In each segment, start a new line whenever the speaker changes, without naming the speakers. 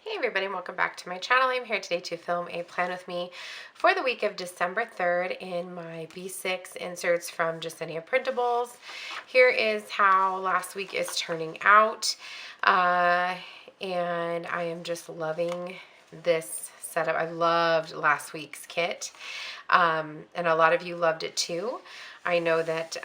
Hey everybody, and welcome back to my channel. I'm here today to film a plan with me for the week of December 3rd in my B6 inserts from Jasenia Printables. Here is how last week is turning out, and I am just loving this setup. I loved last week's kit, and a lot of you loved it too. I know that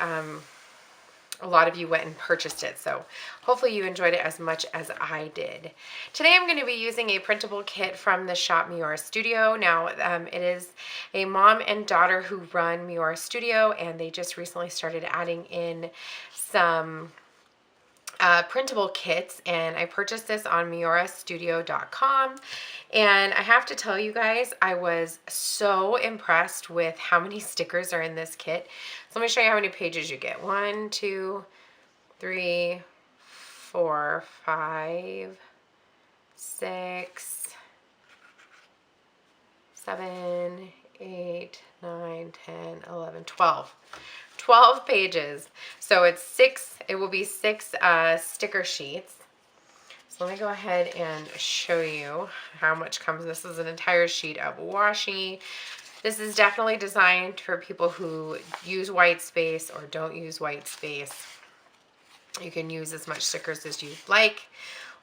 a lot of you went and purchased it, so hopefully you enjoyed it as much as I did. Today I'm going to be using a printable kit from the shop Miora Studio. Now it is a mom and daughter who run Miora Studio, and they just recently started adding in some printable kits, and I purchased this on MioraStudio.com. And I have to tell you guys, I was so impressed with how many stickers are in this kit. So let me show you how many pages you get. 1, 2, 3, 4, 5, 6, 7, 8, 9, 10, 11, 12. 12 pages. So it will be 6 sticker sheets. So let me go ahead and show you how much comes. This is an entire sheet of washi. This is definitely designed for people who use white space or don't use white space. You can use as much stickers as you like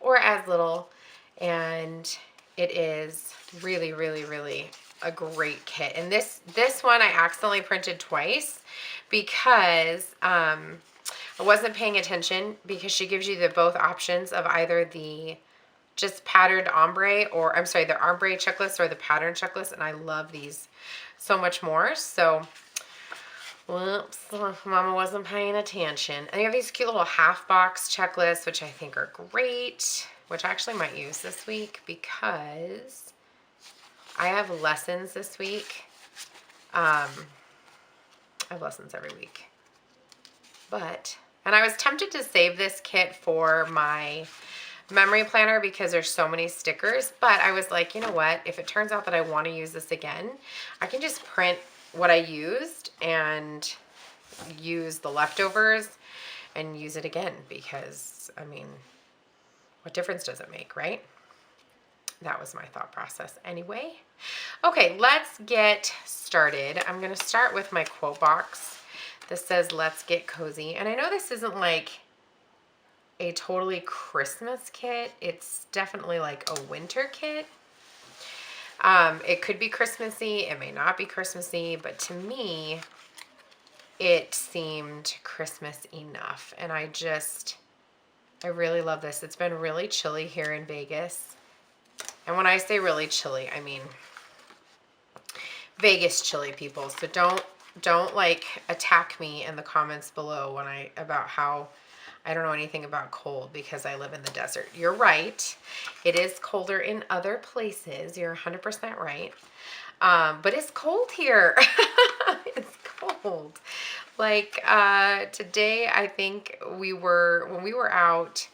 or as little, and it is really, really, really a great kit. And this one I accidentally printed twice because I wasn't paying attention, because she gives you the both options of either the just patterned ombre, or I'm sorry, the ombre checklist or the pattern checklist, and I love these so much more. So whoops, Mama wasn't paying attention. And you have these cute little half box checklists, which I think are great, which I actually might use this week because I have lessons this week. I have lessons every week. And I was tempted to save this kit for my memory planner because there's so many stickers, but I was like, you know what? If it turns out that I want to use this again, I can just print what I used and use the leftovers and use it again, because, I mean, what difference does it make, right? That was my thought process anyway. Okay, let's get started. I'm going to start with my quote box. This says, "Let's get cozy." And I know this isn't like a totally Christmas kit. It's definitely like a winter kit. It could be Christmassy. It may not be Christmassy, but to me, it seemed Christmas enough. And I really love this. It's been really chilly here in Vegas. And when I say really chilly, I mean Vegas chilly, people. So don't like attack me in the comments below about how I don't know anything about cold because I live in the desert. You're right. It is colder in other places. You're 100% right. But it's cold here. It's cold. Like today, I think when we were out,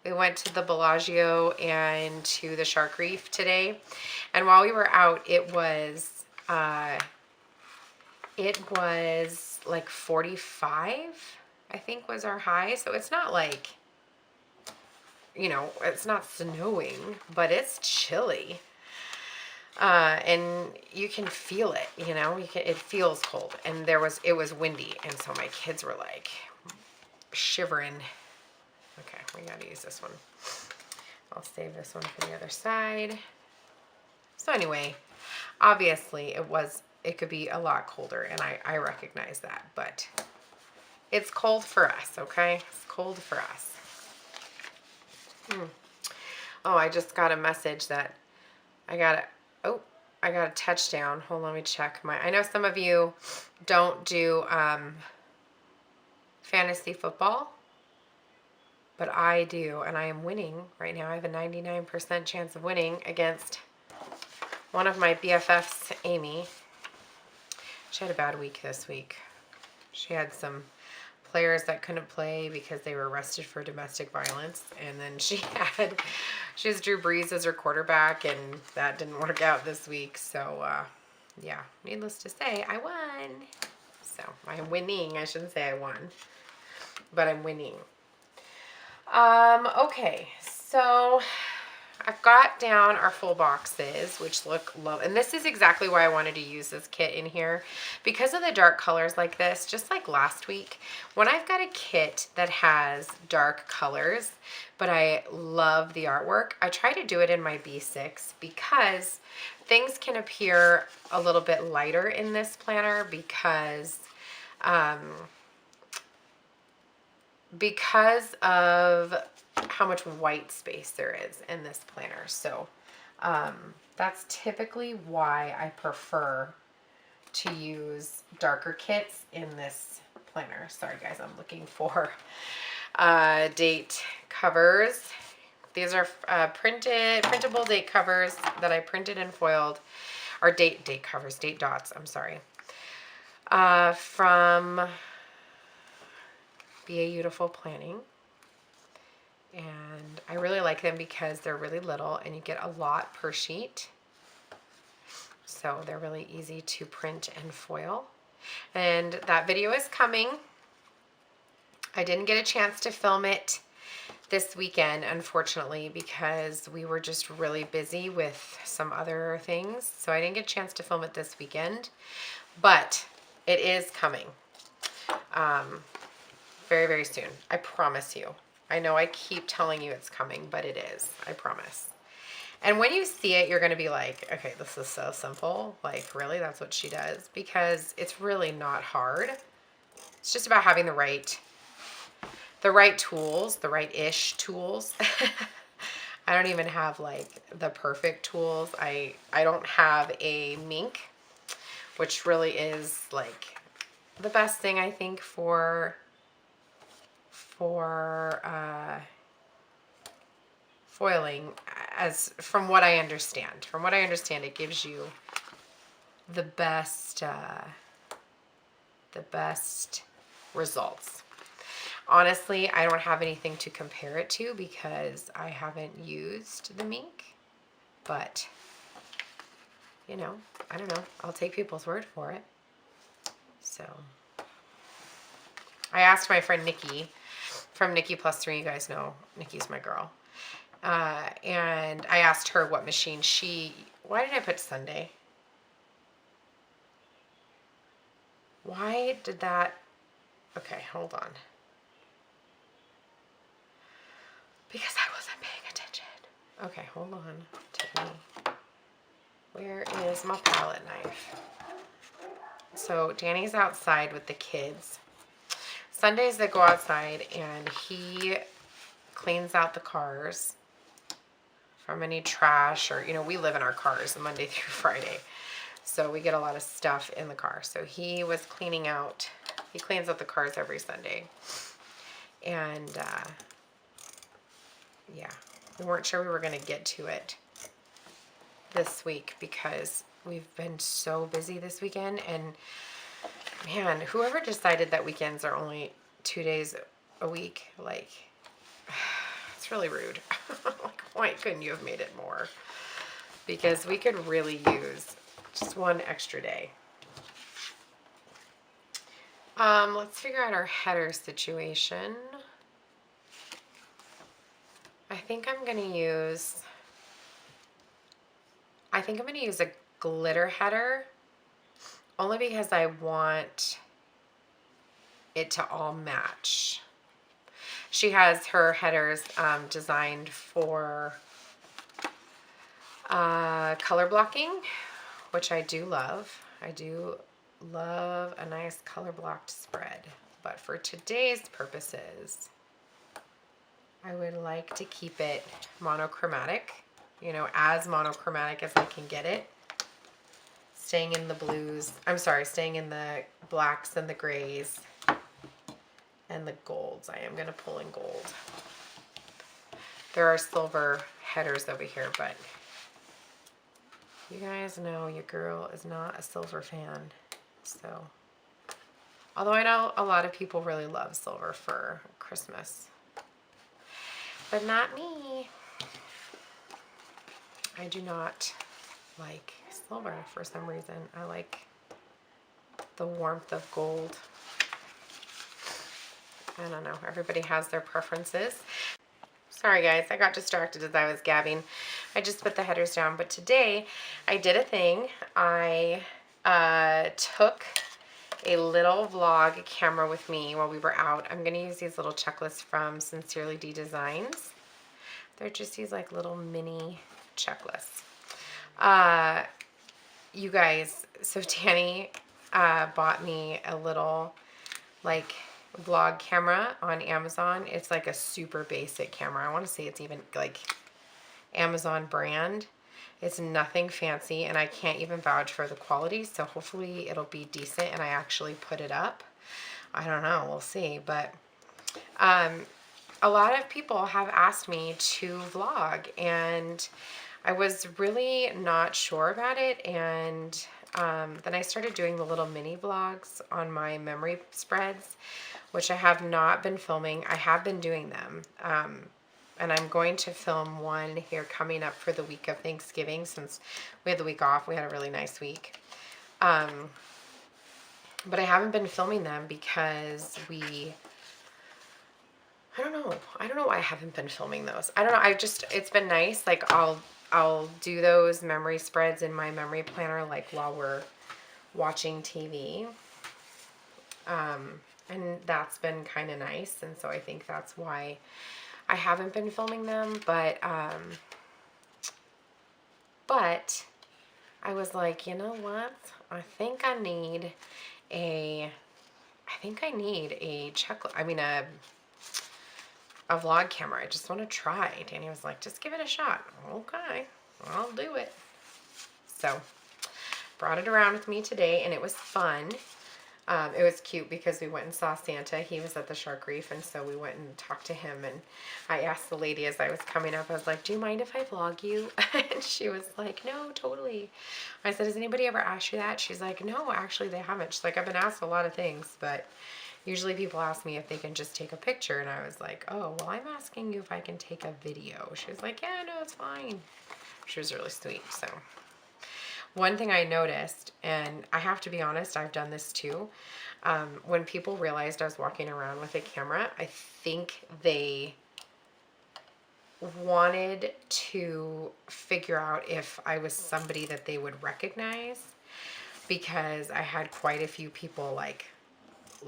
we went to the Bellagio and to the Shark Reef today. And while we were out, it was like 45, I think, was our high. So it's not like, you know, it's not snowing, but it's chilly. And you can feel it, you know, it feels cold. And it was windy. And so my kids were like shivering. Okay, we gotta use this one. I'll save this one for the other side. So anyway, obviously it could be a lot colder, and I recognize that, but it's cold for us, okay? It's cold for us. Oh, I just got a message that I got a touchdown. Hold on, let me check I know some of you don't do fantasy football, but I do, and I am winning right now. I have a 99% chance of winning against one of my BFFs, Amy. She had a bad week this week. She had some players that couldn't play because they were arrested for domestic violence, and then she has Drew Brees as her quarterback, and that didn't work out this week. So yeah, needless to say, I won. So I'm winning. I shouldn't say I won, but I'm winning. Okay, so I've got down our full boxes, which look low. And this is exactly why I wanted to use this kit in here. Because of the dark colors like this, just like last week, when I've got a kit that has dark colors, but I love the artwork, I try to do it in my B6 because things can appear a little bit lighter in this planner because of how much white space there is in this planner. So that's typically why I prefer to use darker kits in this planner. Sorry guys, I'm looking for date covers. These are printable date covers that I printed and foiled, or date dots, I'm sorry, from Be a Beautiful Planning. And I really like them because they're really little and you get a lot per sheet. So they're really easy to print and foil. And that video is coming. I didn't get a chance to film it this weekend, unfortunately, because we were just really busy with some other things. So I didn't get a chance to film it this weekend, but it is coming very, very soon. I promise you. I know I keep telling you it's coming, but it is. I promise. And when you see it, you're going to be like, okay, this is so simple. Like, really? That's what she does? Because it's really not hard. It's just about having the right tools, the right-ish tools. I don't even have, like, the perfect tools. I don't have a mink, which really is, like, the best thing, I think, for foiling, as from what I understand. From what I understand, it gives you the best results. Honestly, I don't have anything to compare it to because I haven't used the mink, but you know, I don't know. I'll take people's word for it. So I asked my friend Nikki from Nikki Plus 3. You guys know Nikki's my girl. And I asked her what machine why did I put Sunday? Why did that? Okay, hold on. Because I wasn't paying attention. Okay, hold on, Tiffany. Where is my palette knife? So Danny's outside with the kids. Sundays they go outside and he cleans out the cars from any trash, or, you know, we live in our cars Monday through Friday. So we get a lot of stuff in the car. So he was cleans out the cars every Sunday. And yeah, we weren't sure we were going to get to it this week because we've been so busy this weekend. And man, whoever decided that weekends are only 2 days a week, like, it's really rude. Like, why couldn't you have made it more? Because we could really use just one extra day. Let's figure out our header situation. I think I'm going to use a glitter header, only because I want it to all match. She has her headers designed for color blocking, which I do love. I do love a nice color blocked spread, but for today's purposes, I would like to keep it monochromatic, you know, as monochromatic as I can get it. Staying in the blues, staying in the blacks and the grays and the golds. I am going to pull in gold. There are silver headers over here, but you guys know your girl is not a silver fan. So, although I know a lot of people really love silver for Christmas, but not me. I do not like silver for some reason. I like the warmth of gold. I don't know. Everybody has their preferences. So Sorry guys, I got distracted as I was gabbing. I just put the headers down, but today I did a thing. I took a little vlog camera with me while we were out. I'm gonna use these little checklists from Sincerely Dee Designs. They're just these like little mini checklists. You guys, so Danny bought me a little like vlog camera on Amazon. It's like a super basic camera. I want to say it's even like Amazon brand. It's nothing fancy, and I can't even vouch for the quality, so hopefully it'll be decent and I actually put it up. I don't know, we'll see. But a lot of people have asked me to vlog, and I was really not sure about it, and then I started doing the little mini vlogs on my memory spreads, which I have not been filming. I have been doing them. And I'm going to film one here coming up for the week of Thanksgiving, since we had the week off. We had a really nice week. But I haven't been filming them because I don't know why I haven't been filming those. I don't know. It's been nice. Like I'll do those memory spreads in my memory planner, like while we're watching TV. And that's been kind of nice. And so I think that's why I haven't been filming them, but I was like, you know what? I think I need a vlog camera. I just want to try. Danny was like, just give it a shot. Okay, I'll do it. So brought it around with me today, and it was fun. It was cute because we went and saw Santa. He was at the Shark Reef, and so we went and talked to him, and I asked the lady as I was coming up, I was like, do you mind if I vlog you? And she was like, no, totally. I said, has anybody ever asked you that? She's like, no, actually they haven't. She's like, I've been asked a lot of things, but usually people ask me if they can just take a picture, and I was like, oh, well, I'm asking you if I can take a video. She was like, yeah, no, it's fine. She was really sweet. So one thing I noticed, and I have to be honest, I've done this too, when people realized I was walking around with a camera, I think they wanted to figure out if I was somebody that they would recognize, because I had quite a few people like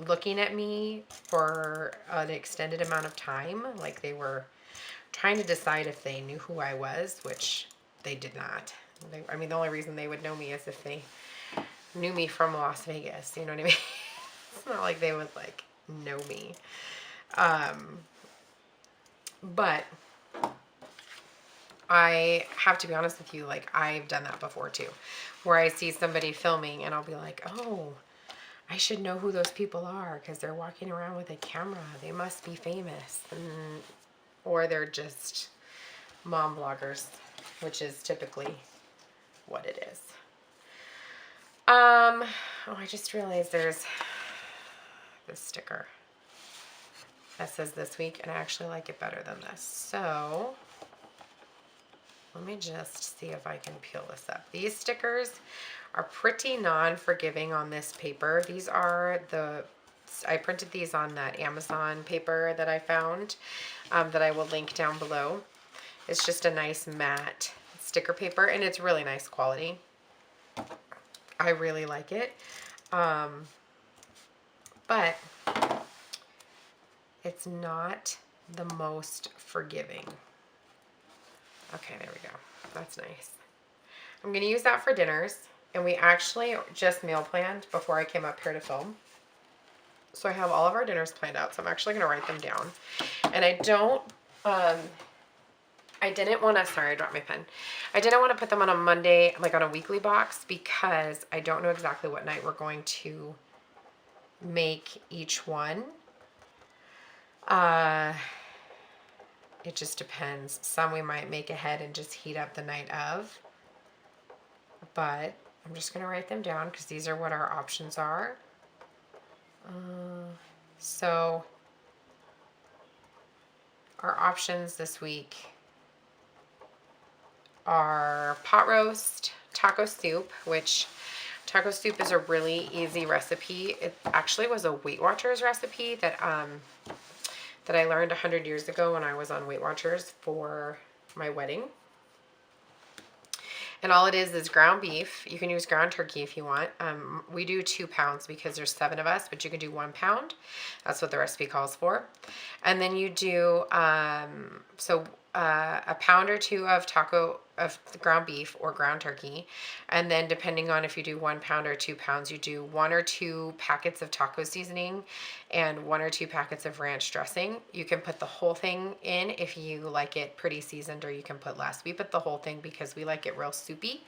looking at me for an extended amount of time. Like they were trying to decide if they knew who I was, which they did not. I mean, the only reason they would know me is if they knew me from Las Vegas, you know what I mean? It's not like they would like know me. But I have to be honest with you, like I've done that before too, where I see somebody filming and I'll be like, oh, I should know who those people are because they're walking around with a camera. They must be famous. Or they're just mom bloggers, which is typically what it is. Oh, I just realized there's this sticker that says this week, and I actually like it better than this. So let me just see if I can peel this up. These stickers are pretty non-forgiving on this paper. These are I printed these on that Amazon paper that I found, that I will link down below. It's just a nice matte sticker paper, and it's really nice quality. I really like it. But it's not the most forgiving. Okay, there we go. That's nice. I'm going to use that for dinners, and we actually just meal planned before I came up here to film. So I have all of our dinners planned out, so I'm actually going to write them down. And I didn't want to, sorry, I dropped my pen. I didn't want to put them on a Monday, like on a weekly box, because I don't know exactly what night we're going to make each one. It just depends. Some we might make ahead and just heat up the night of. But I'm just going to write them down because these are what our options are. So our options this week are pot roast, taco soup, which taco soup is a really easy recipe. It actually was a Weight Watchers recipe that that I learned 100 years ago when I was on Weight Watchers for my wedding. And all it is ground beef. You can use ground turkey if you want. We do 2 pounds because there's 7 of us, but you can do 1 pound. That's what the recipe calls for. And then you do, a pound or 2 of the ground beef or ground turkey. And then depending on if you do 1 pound or 2 pounds, you do 1 or 2 packets of taco seasoning and 1 or 2 packets of ranch dressing. You can put the whole thing in if you like it pretty seasoned, or you can put less. We put the whole thing because we like it real soupy.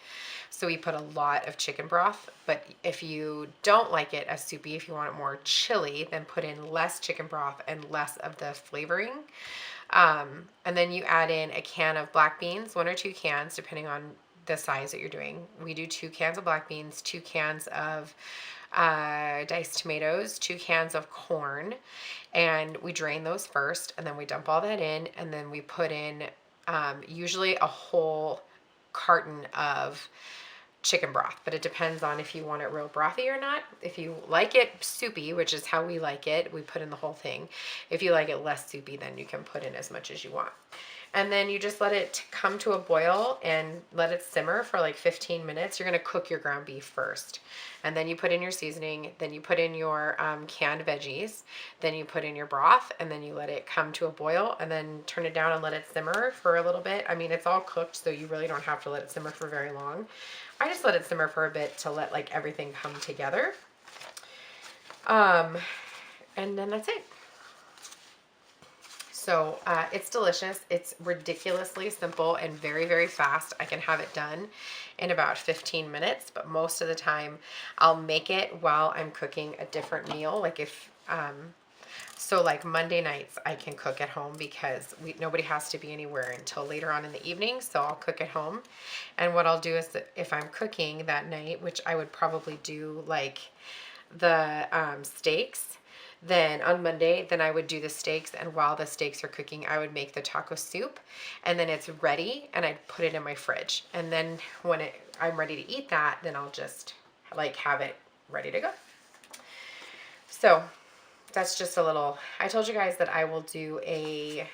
So we put a lot of chicken broth, but if you don't like it as soupy, if you want it more chili, then put in less chicken broth and less of the flavoring. And then you add in a can of black beans, 1 or 2 cans, depending on the size that you're doing. We do 2 cans of black beans, 2 cans of diced tomatoes, 2 cans of corn, and we drain those first, and then we dump all that in, and then we put in usually a whole carton of chicken broth, but it depends on if you want it real brothy or not. If you like it soupy, which is how we like it, we put in the whole thing. If you like it less soupy, then you can put in as much as you want. And then you just let it come to a boil and let it simmer for like 15 minutes. You're going to cook your ground beef first. And then you put in your seasoning. Then you put in your canned veggies. Then you put in your broth. And then you let it come to a boil. And then turn it down and let it simmer for a little bit. I mean, it's all cooked, so you really don't have to let it simmer for very long. I just let it simmer for a bit to let like everything come together. And then that's it. So it's delicious. It's ridiculously simple and very, very fast. I can have it done in about 15 minutes, but most of the time I'll make it while I'm cooking a different meal. Like if, so like Monday nights I can cook at home because nobody has to be anywhere until later on in the evening. So I'll cook at home. And what I'll do is that if I'm cooking that night, which I would probably do like the steaks, then on Monday, then I would do the steaks, and while the steaks are cooking, I would make the taco soup, and then it's ready, and I'd put it in my fridge. And then when I'm ready to eat that, then I'll just like have it ready to go. So that's just a little, I told you guys that I will do a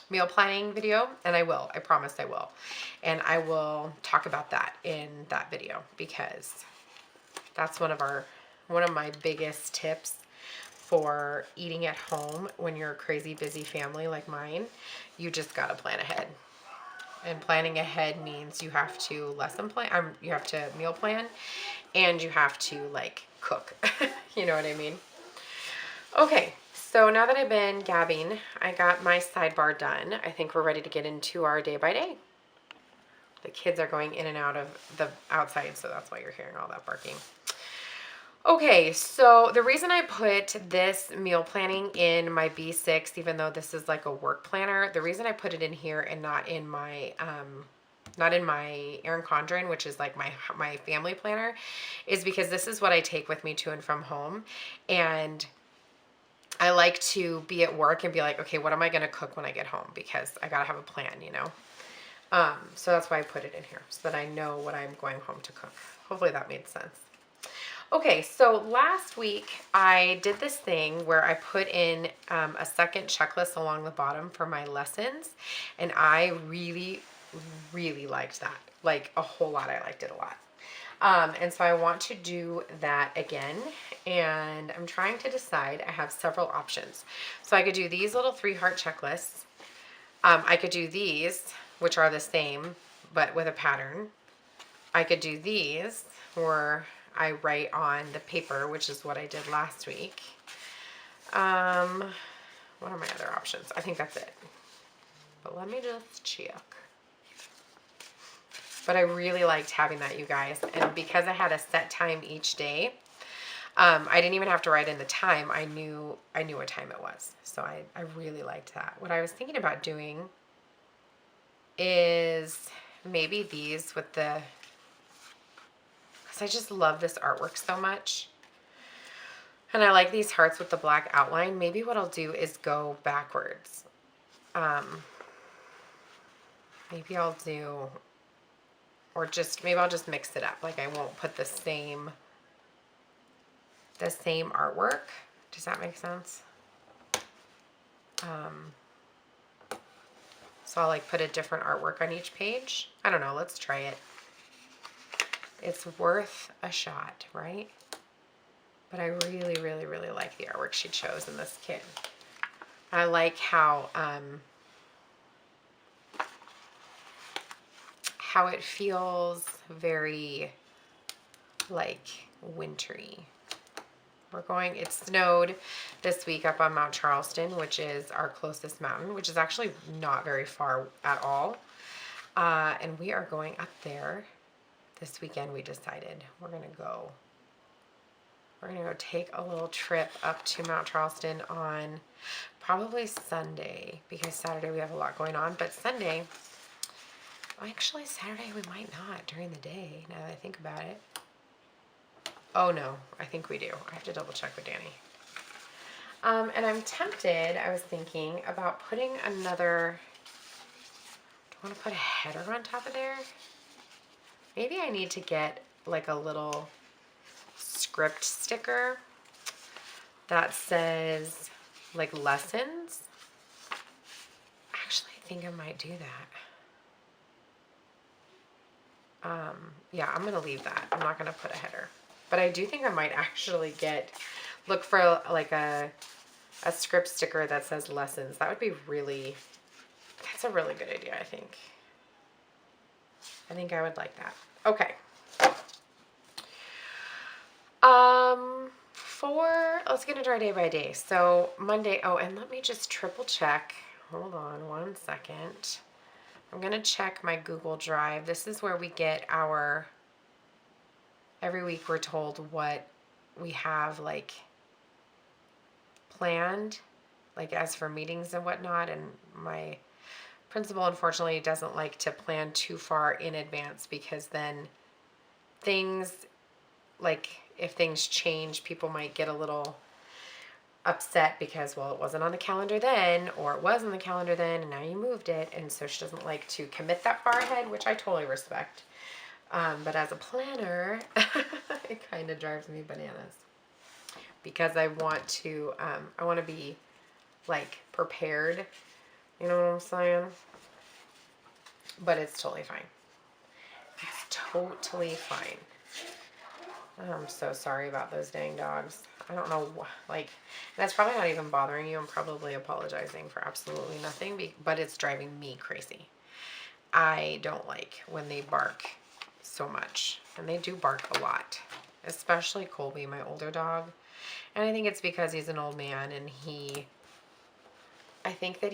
meal planning video, and I will. I promise I will. And I will talk about that in that video because that's one of my biggest tips for eating at home when you're a crazy busy family like mine. You just got to plan ahead. And planning ahead means you have to lesson plan, you have to meal plan, and you have to like cook. You know what I mean? Okay, so now that I've been gabbing, I got my sidebar done. I think we're ready to get into our day by day. The kids are going in and out of the outside, so that's why you're hearing all that barking. Okay, so the reason I put this meal planning in my B6, even though this is like a work planner, the reason I put it in here and not in my Erin Condren, which is like my family planner, is because this is what I take with me to and from home. And I like to be at work and be like, okay, what am I going to cook when I get home? Because I got to have a plan, you know? So that's why I put it in here, so that I know what I'm going home to cook. Hopefully that made sense. Okay, so last week I did this thing where I put in a second checklist along the bottom for my lessons, and I really, really liked that. Like a whole lot. I liked it a lot. And so I want to do that again, and I'm trying to decide. I have several options. So I could do these little 3-heart checklists. I could do these, which are the same, but with a pattern. I could do these, where I write on the paper, which is what I did last week. What are my other options? I think that's it. But let me just check. But I really liked having that, you guys. And because I had a set time each day, I didn't even have to write in the time. I knew what time it was. So I really liked that. What I was thinking about doing is maybe these with the, because I just love this artwork so much. And I like these hearts with the black outline. Maybe what I'll do is go backwards. Maybe I'll do, or just, maybe I'll just mix it up. Like I won't put the same the same artwork. Does that make sense? So I'll like put a different artwork on each page. I don't know, let's try it. It's worth a shot, right? But I really, really, really like the artwork she chose in this kit. I like how it feels very like wintry. It snowed this week up on Mount Charleston, which is our closest mountain, which is actually not very far at all. And we are going up there this weekend. We decided we're gonna go take a little trip up to Mount Charleston on probably Sunday, because Saturday we have a lot going on, but Sunday, actually Saturday we might not during the day, now that I think about it. Oh no, I think we do. I have to double check with Danny. And I'm tempted, I was thinking about putting another, do I want to put a header on top of there? Maybe I need to get like a little script sticker that says like lessons. Actually, I think I might do that. Yeah, I'm gonna leave that. I'm not gonna put a header, but I do think I might actually look for like a script sticker that says lessons. That would be that's a really good idea. I think I would like that. Okay. Let's get into our day by day. So Monday, oh, and let me just triple check. Hold on one second. I'm going to check my Google Drive. This is where we get every week we're told what we have like planned, like as for meetings and whatnot. And my principal unfortunately doesn't like to plan too far in advance, because then things, like if things change, people might get a little upset because, well, it wasn't on the calendar then, or it was on the calendar then and now you moved it. And so she doesn't like to commit that far ahead, which I totally respect. But as a planner, it kind of drives me bananas, because I want to be like prepared, you know what I'm saying? But it's totally fine. It's totally fine. I'm so sorry about those dang dogs. I don't know, like, that's probably not even bothering you. I'm probably apologizing for absolutely nothing, but it's driving me crazy. I don't like when they bark so much, and they do bark a lot, especially Colby, my older dog. And I think it's because he's an old man, and I think that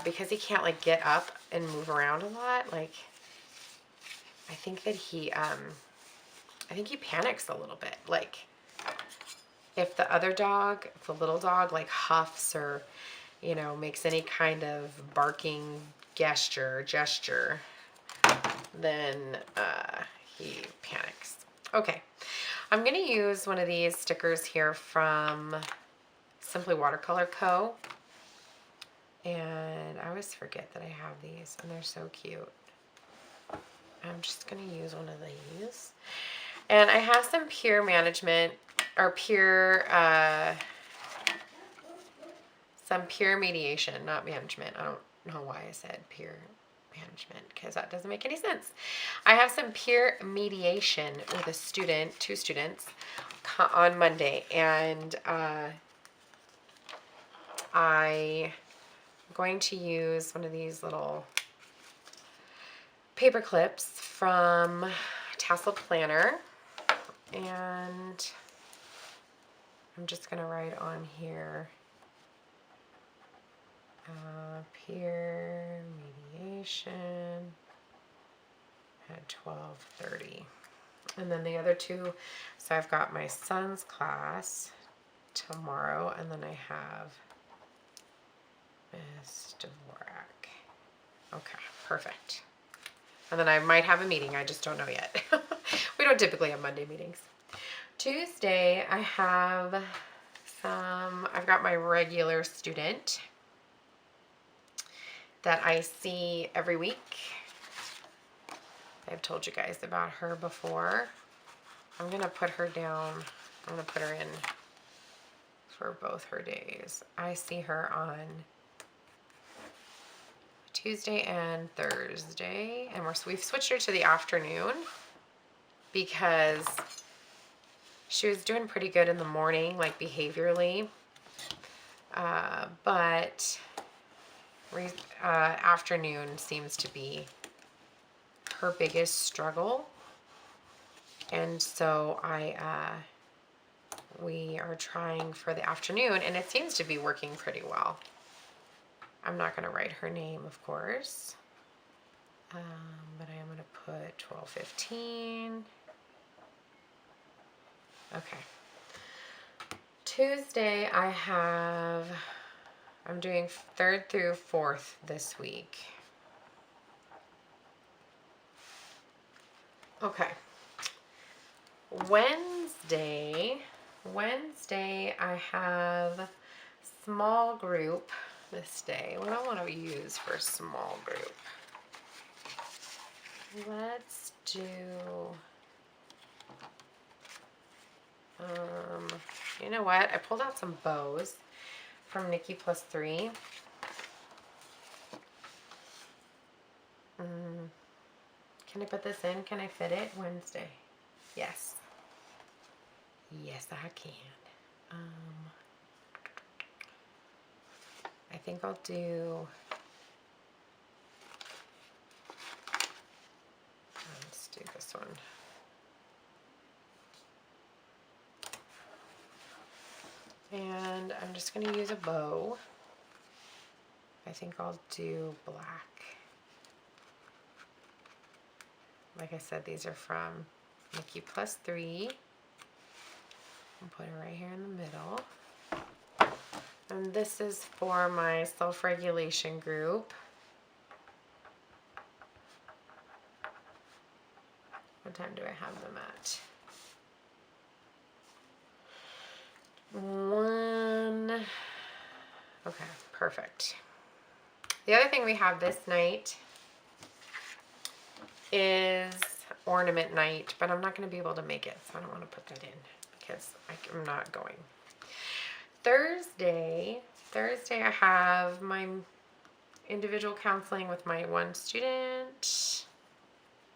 because he can't like get up and move around a lot, like, I think that he panics a little bit. Like, if the little dog like huffs or, you know, makes any kind of barking gesture, then he panics. Okay, I'm gonna use one of these stickers here from Simply Watercolor Co. And I always forget that I have these, and they're so cute. I'm just gonna use one of these. And I have some peer mediation. Some peer mediation, not management. I don't know why I said peer management, because that doesn't make any sense. I have some peer mediation with two students on Monday, and I'm going to use one of these little paper clips from Tasseled Planner, and I'm just going to write on here peer mediation at 12:30. And then the other two, so I've got my son's class tomorrow, and then I have Miss Dvorak. Okay, perfect. And then I might have a meeting, I just don't know yet. We don't typically have Monday meetings. Tuesday, I've got my regular student that I see every week. I've told you guys about her before. I'm going to put her down. I'm going to put her in for both her days. I see her on Tuesday and Thursday, and we've switched her to the afternoon because she was doing pretty good in the morning, like behaviorally, but afternoon seems to be her biggest struggle, and so we are trying for the afternoon, and it seems to be working pretty well. I'm not going to write her name, of course, but I am going to put 12:15. Okay. Tuesday I'm doing 3rd through 4th this week. Okay. Wednesday I have small group this day. What do I want to use for small group? Let's do, you know what? I pulled out some bows from Nikki +3. Can I put this in? Can I fit it? Wednesday. Yes. Yes, I can. I think I'll do, let's do this one. And I'm just going to use a bow. I think I'll do black. Like I said, these are from Nikki +3. I'll put it right here in the middle. And this is for my self-regulation group. What time do I have them at? 1. Okay, perfect. The other thing we have this night is ornament night, but I'm not going to be able to make it, so I don't want to put that in because I'm not going. Thursday I have my individual counseling with my one student.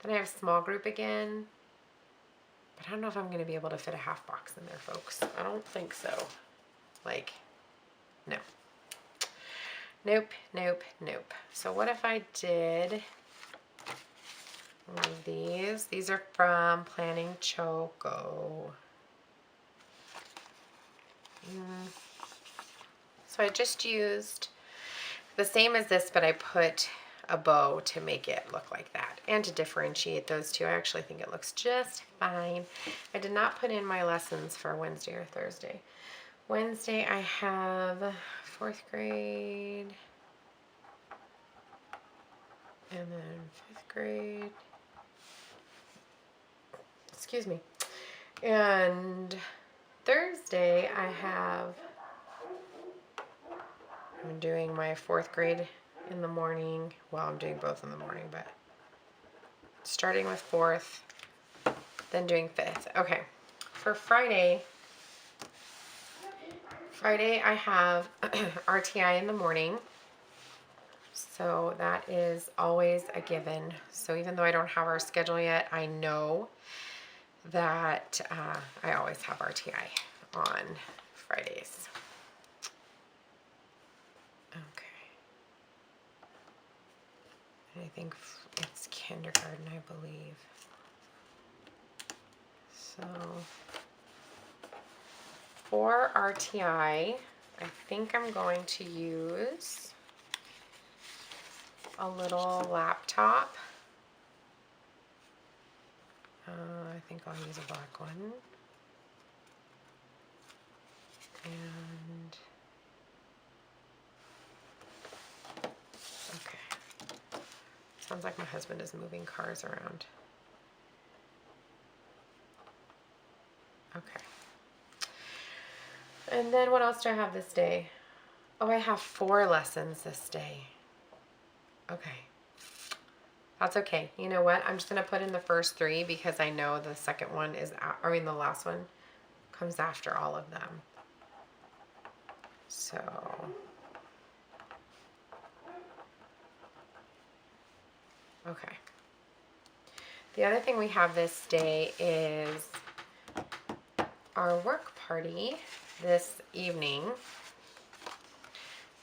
Then I have small group again. But I don't know if I'm going to be able to fit a half box in there, folks. I don't think so. Like, no. Nope, nope, nope. So what if I did one of these? These are from Planning Choco. So I just used the same as this, but I put a bow to make it look like that and to differentiate those two. I actually think it looks just fine. I did not put in my lessons for Wednesday or Thursday. Wednesday I have 4th grade and then 5th grade. Excuse me. And Thursday I'm doing my 4th grade in the morning. Well, I'm doing both in the morning, but starting with 4th, then doing 5th. Okay, for Friday I have RTI in the morning, so that is always a given. So even though I don't have our schedule yet, I know that I always have RTI on Fridays. Okay. I think it's kindergarten, I believe. So for RTI, I think I'm going to use a little laptop. I think I'll use a black one. And okay. Sounds like my husband is moving cars around. Okay. And then what else do I have this day? Oh, I have 4 lessons this day. Okay. That's okay. You know what? I'm just going to put in the first 3 because I know the second one is, the last one comes after all of them. So, okay. The other thing we have this day is our work party this evening.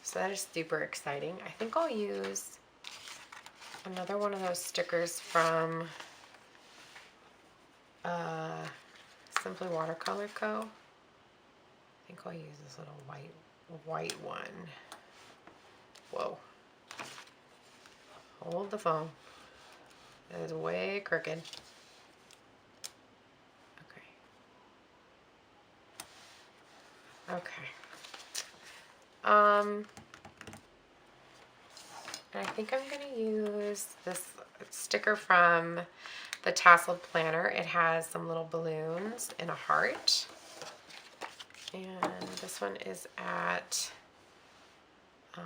So that is super exciting. I think I'll use another one of those stickers from Simply Watercolor Co. I think I'll use this little white one. Whoa. Hold the phone. That is way crooked. Okay. And I think I'm going to use this sticker from the Tasseled Planner. It has some little balloons and a heart. And this one is at the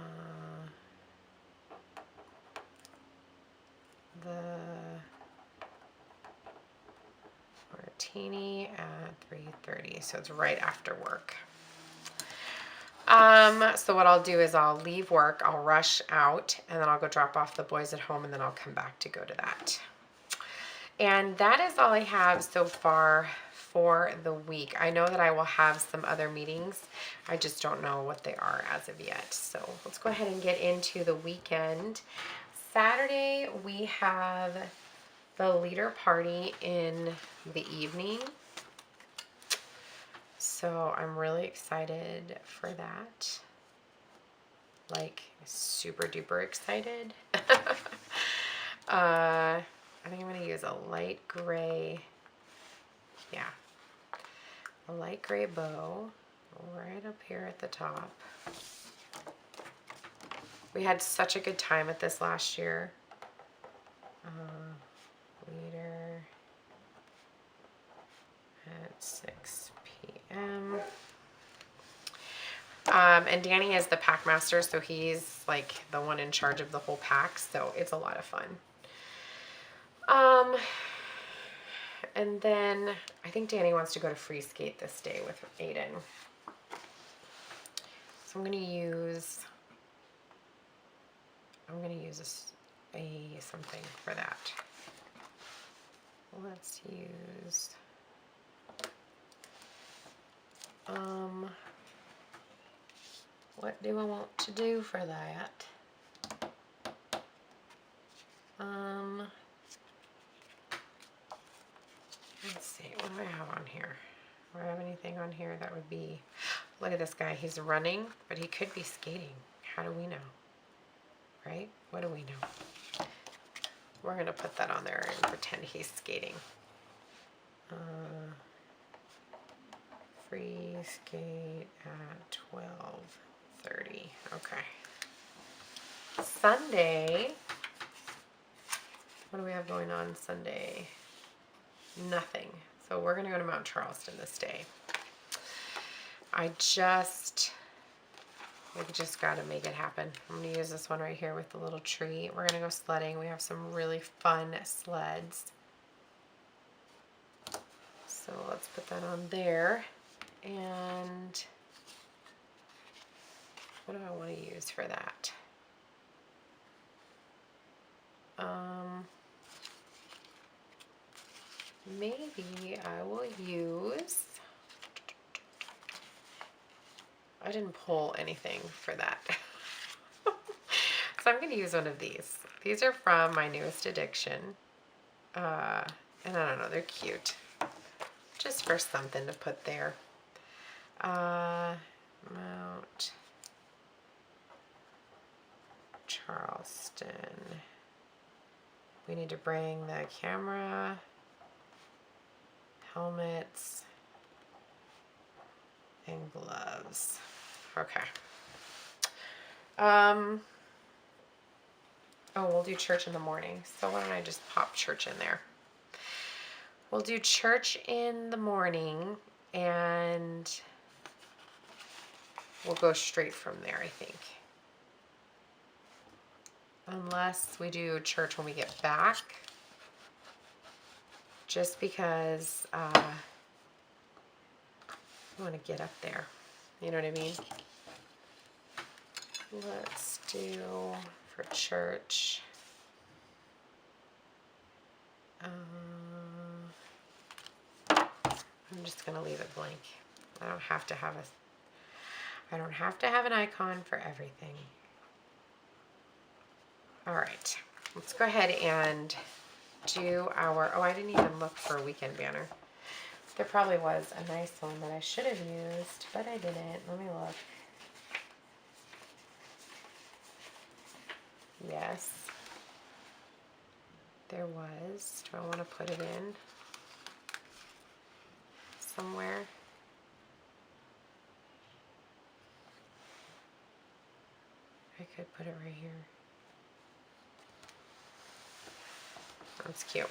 Martini at 3:30, so it's right after work. So what I'll do is I'll leave work, I'll rush out, and then I'll go drop off the boys at home, and then I'll come back to go to that. And that is all I have so far for the week. I know that I will have some other meetings. I just don't know what they are as of yet. So let's go ahead and get into the weekend. Saturday, we have the leader party in the evening. So I'm really excited for that. Like, super duper excited. I think I'm going to use a light gray, a light gray bow right up here at the top. We had such a good time at this last year. Leader at 6 p.m. And Danny is the pack master, so he's like the one in charge of the whole pack, so it's a lot of fun. And then I think Danny wants to go to free skate this day with Aiden. So I'm gonna use something for that. Let's use what do I want to do for that? Let's see, what do I have on here? Do I have anything on here that would be, look at this guy, he's running, but he could be skating. How do we know? Right? What do we know? We're gonna put that on there and pretend he's skating. Free skate at 12:30. Okay. Sunday. What do we have going on Sunday? Nothing. So we're going to go to Mount Charleston this day. We just got to make it happen. I'm going to use this one right here with the little tree. We're going to go sledding. We have some really fun sleds. So let's put that on there. And what do I want to use for that? Maybe I will use, I didn't pull anything for that. So I'm going to use one of these. These are from my newest addiction. And I don't know, they're cute. Just for something to put there. Mount Charleston. We need to bring the camera, helmets, and gloves. Okay. Oh, we'll do church in the morning. So why don't I just pop church in there? We'll do church in the morning, and we'll go straight from there, I think. unless we do church when we get back. Just because I want to get up there. You know what I mean? Let's do for church. I'm just gonna leave it blank. I don't have to have an icon for everything. All right, let's go ahead and do our, oh, I didn't even look for a weekend banner. There probably was a nice one that I should have used, but I didn't. Let me look. Yes, there was. Do I want to put it in somewhere? I could put it right here. That's cute.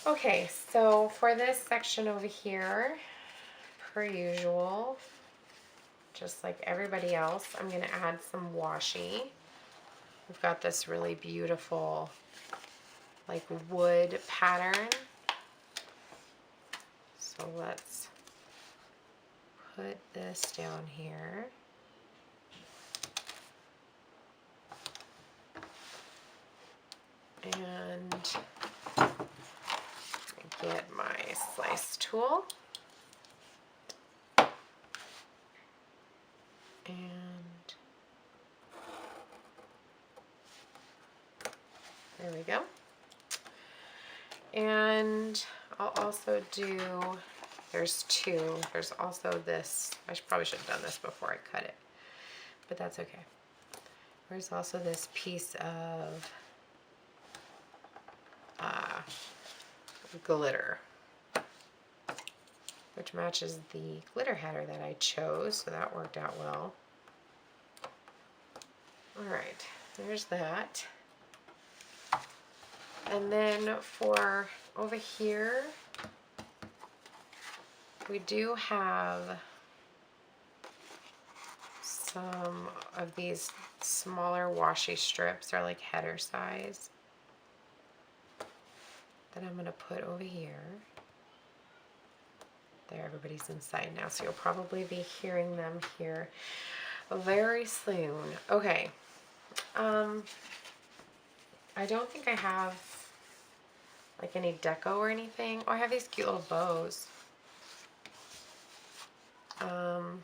Okay, so for this section over here, per usual, just like everybody else, I'm going to add some washi. We've got this really beautiful like wood pattern. So let's put this down here. And get my slice tool. And there we go. And I'll also do, there's two. There's also this, probably should have done this before I cut it, but that's okay. There's also this piece of glitter, which matches the glitter header that I chose, so that worked out well. Alright, there's that. And then for over here, we do have some of these smaller washi strips. They're like header size that I'm going to put over here. There, everybody's inside now, so you'll probably be hearing them here very soon. Okay. I don't think I have like any deco or anything. Oh, I have these cute little bows. Oh,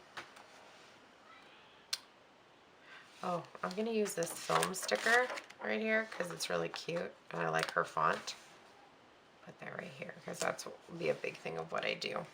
I'm going to use this foam sticker right here because it's really cute and I like her font. Put that right here because that's will be a big thing of what I do.